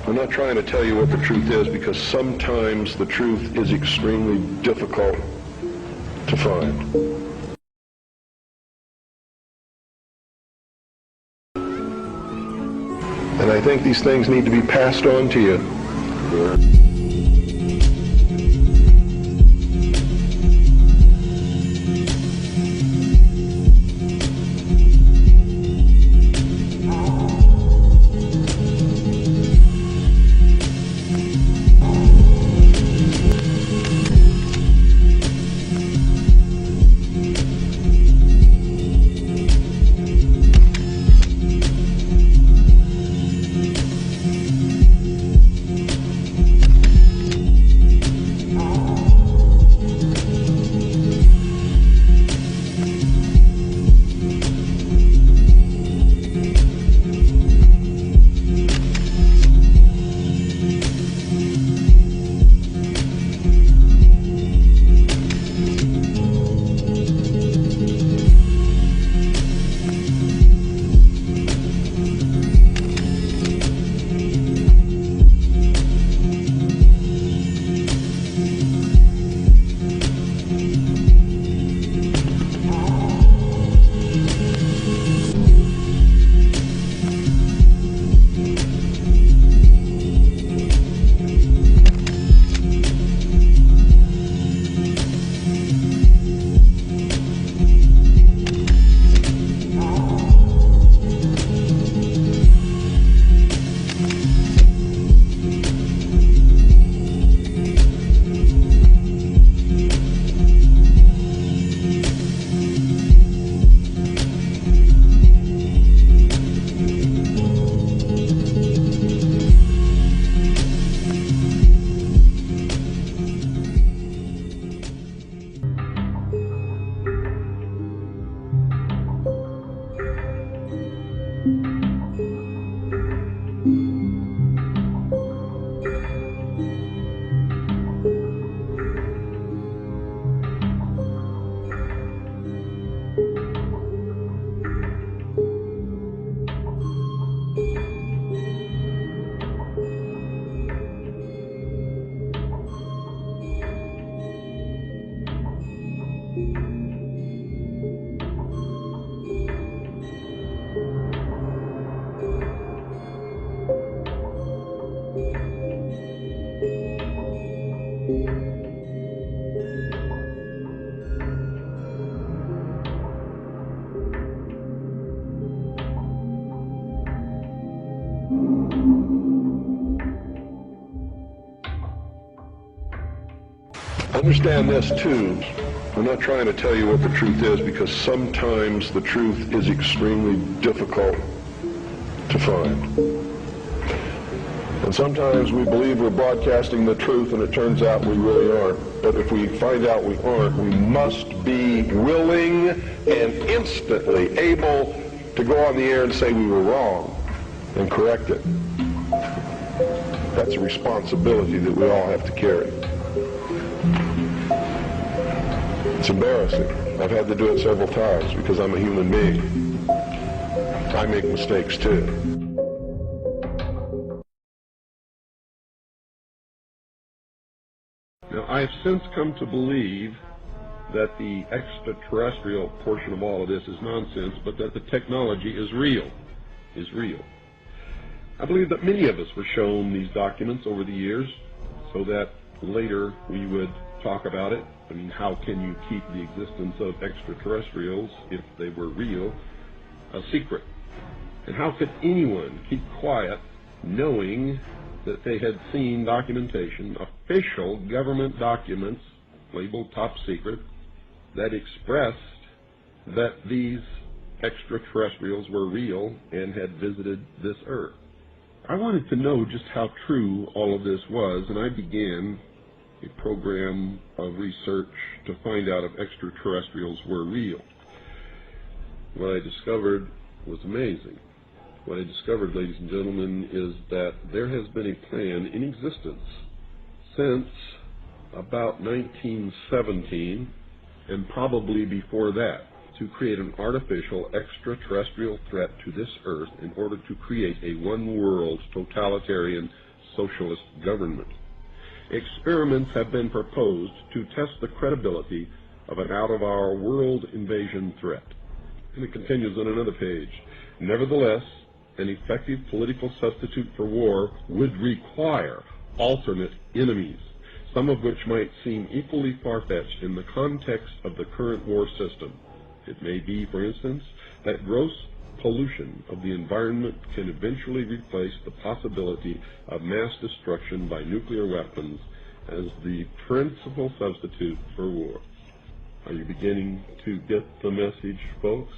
I'm not trying to tell you what the truth is, because sometimes the truth is extremely difficult to find. And I think these things need to be passed on to you. Understand this too. I'm not trying to tell you what the truth is, because sometimes the truth is extremely difficult to find. And sometimes we believe we're broadcasting the truth and it turns out we really aren't. But if we find out we aren't, we must be willing and instantly able to go on the air and say we were wrong and correct it. That's a responsibility that we all have to carry. It's embarrassing. I've had to do it several times because I'm a human being. I make mistakes too. Now, I have since come to believe that the extraterrestrial portion of all of this is nonsense, but that the technology is real. I believe that many of us were shown these documents over the years so that later we would talk about it. I mean, how can you keep the existence of extraterrestrials, if they were real, a secret? And how could anyone keep quiet knowing that they had seen documentation, official government documents labeled top secret, that expressed that these extraterrestrials were real and had visited this earth? I wanted to know just how true all of this was, and I began a program of research to find out if extraterrestrials were real. What I discovered was amazing. What I discovered, ladies and gentlemen, is that there has been a plan in existence since about 1917, and probably before that, to create an artificial extraterrestrial threat to this earth in order to create a one-world totalitarian socialist government. Experiments have been proposed to test the credibility of an out-of-our-world invasion threat. And it continues on another page. Nevertheless, an effective political substitute for war would require alternate enemies, some of which might seem equally far-fetched in the context of the current war system. It may be, for instance, that gross pollution of the environment can eventually replace the possibility of mass destruction by nuclear weapons as the principal substitute for war. Are you beginning to get the message, folks?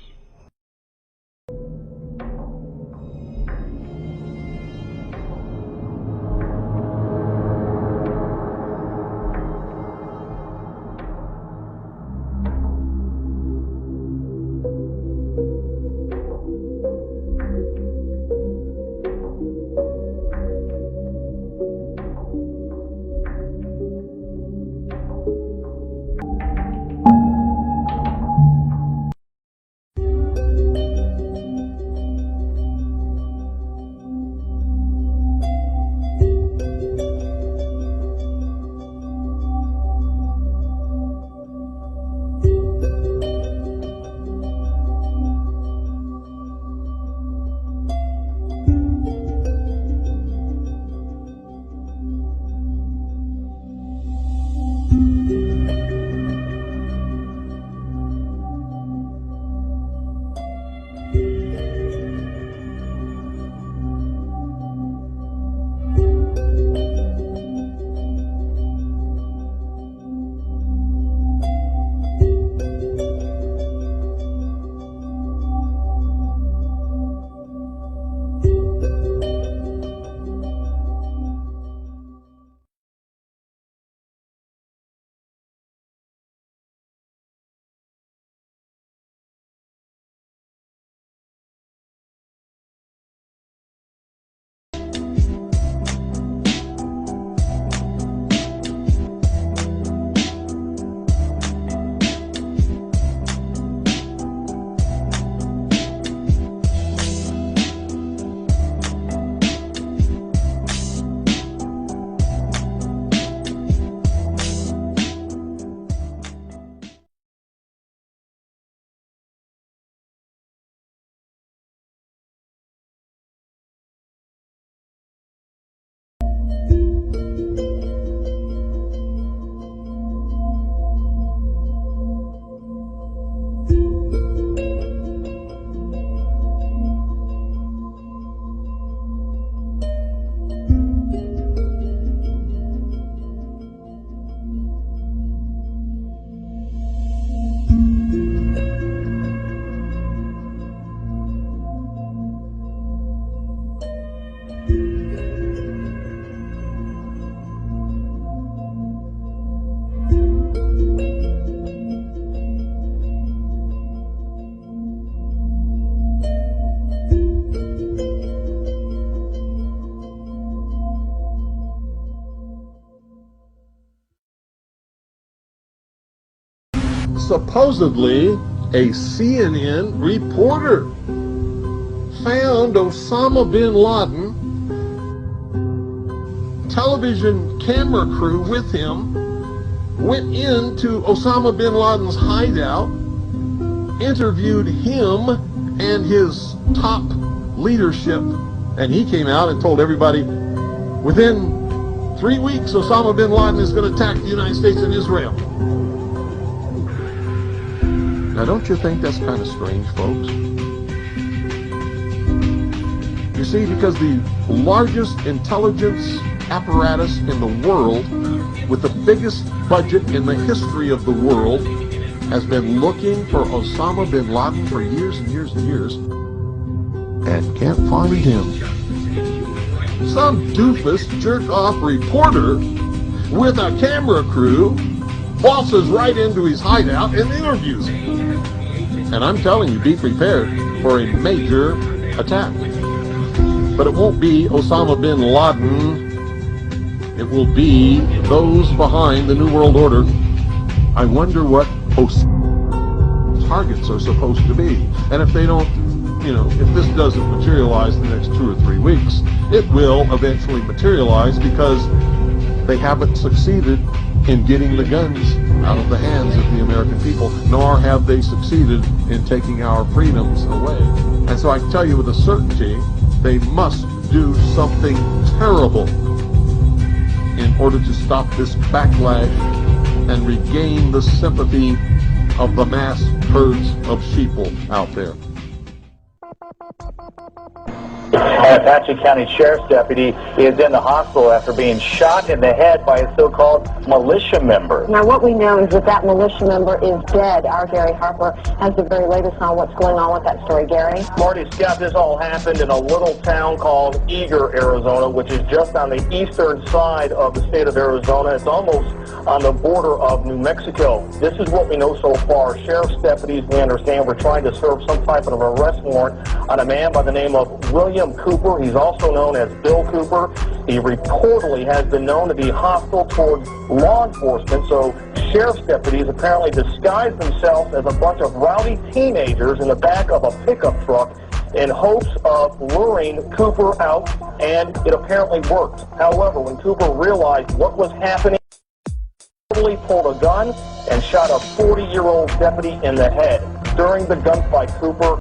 Supposedly, a CNN reporter found Osama bin Laden, television camera crew with him, went into Osama bin Laden's hideout, interviewed him and his top leadership, and he came out and told everybody, within 3 weeks, Osama bin Laden is going to attack the United States and Israel. Now, don't you think that's kind of strange, folks? You see, because the largest intelligence apparatus in the world, with the biggest budget in the history of the world, has been looking for Osama bin Laden for years and years and years, and can't find him. Some doofus jerk-off reporter with a camera crew waltzes right into his hideout and interviews him. And I'm telling you, be prepared for a major attack. But it won't be Osama bin Laden. It will be those behind the New World Order. I wonder what targets are supposed to be. And if they don't if this doesn't materialize in the next 2 or 3 weeks, it will eventually materialize because they haven't succeeded in getting the guns out of the hands of the American people, nor have they succeeded in taking our freedoms away. And so I can tell you with a certainty, they must do something terrible in order to stop this backlash and regain the sympathy of the mass herds of sheeple out there. An Apache County Sheriff's deputy is in the hospital after being shot in the head by a so-called militia member. Now, what we know is that militia member is dead. Our Gary Harper has the very latest on what's going on with that story. Gary? Marty Scott, this all happened in a little town called Eager, Arizona, which is just on the eastern side of the state of Arizona. It's almost on the border of New Mexico. This is what we know so far. Sheriff's deputies, we understand, were trying to serve some type of arrest warrant on a man by the name of William Cooper. He's also known as Bill Cooper. He reportedly has been known to be hostile towards law enforcement, so sheriff's deputies apparently disguised themselves as a bunch of rowdy teenagers in the back of a pickup truck in hopes of luring Cooper out, and it apparently worked. However, when Cooper realized what was happening, he pulled a gun and shot a 40-year-old deputy in the head. During the gunfight, Cooper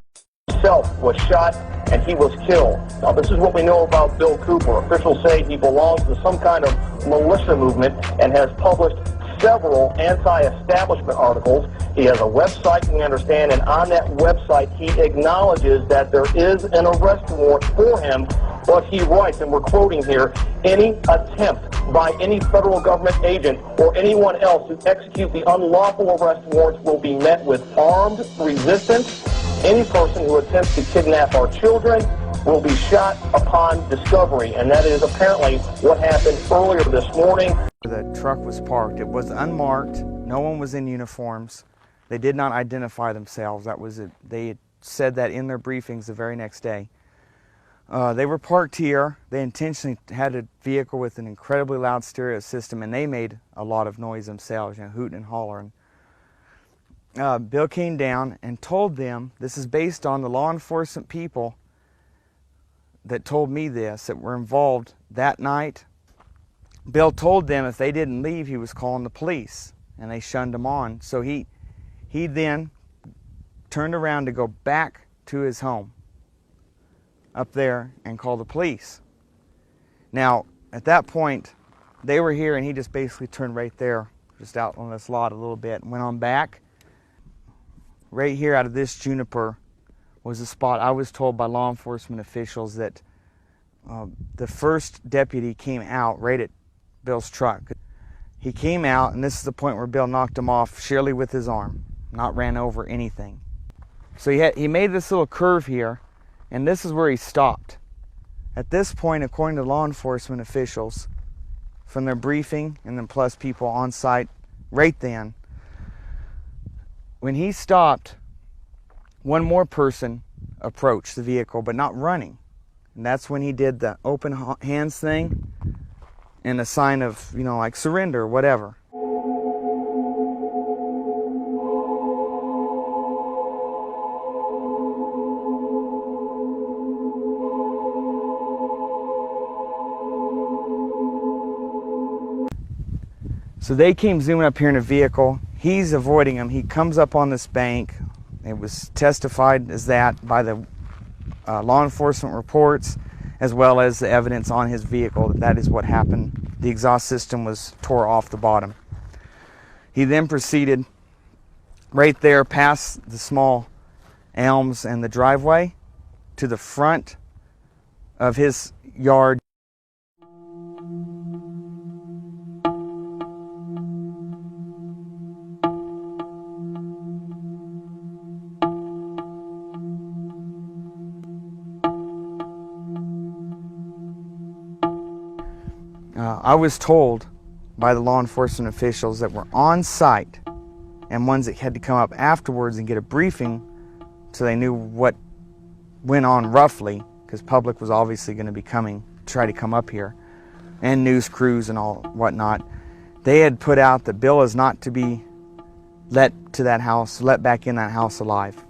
himself was shot and he was killed. Now, this is what we know about Bill Cooper. Officials say he belongs to some kind of militia movement and has published several anti-establishment articles. He has a website, we understand, and on that website he acknowledges that there is an arrest warrant for him, but he writes, and we're quoting here, any attempt by any federal government agent or anyone else to execute the unlawful arrest warrants will be met with armed resistance. Any person who attempts to kidnap our children will be shot upon discovery, and that is apparently what happened earlier this morning. The truck was parked. It was unmarked. No one was in uniforms. They did not identify themselves. That was it. They had said that in their briefings the very next day. They were parked here. They intentionally had a vehicle with an incredibly loud stereo system, and they made a lot of noise themselves, hooting and hollering. Bill came down and told them, this is based on the law enforcement people that told me this, that were involved that night. Bill told them if they didn't leave, he was calling the police, and they shunned him on. So he then turned around to go back to his home up there and call the police. Now, at that point, they were here, and he just basically turned right there, just out on this lot a little bit, and went on back. Right here out of this juniper was a spot I was told by law enforcement officials that the first deputy came out right at Bill's truck. He came out, and this is the point where Bill knocked him off sheerly with his arm, not ran over anything. So he made this little curve here, and this is where he stopped. At this point, according to law enforcement officials, from their briefing and then plus people on site right then, when he stopped, one more person approached the vehicle, but not running. And that's when he did the open hands thing and a sign of, like surrender or whatever. So they came zooming up here in a vehicle. He's avoiding them. He comes up on this bank. It was testified as that by the law enforcement reports, as well as the evidence on his vehicle that is what happened. The exhaust system was tore off the bottom. He then proceeded right there past the small elms and the driveway to the front of his yard. I was told by the law enforcement officials that were on site and ones that had to come up afterwards and get a briefing so they knew what went on roughly, because public was obviously going to be coming to try to come up here, and news crews and all whatnot. They had put out that Bill is not to be let back in that house alive.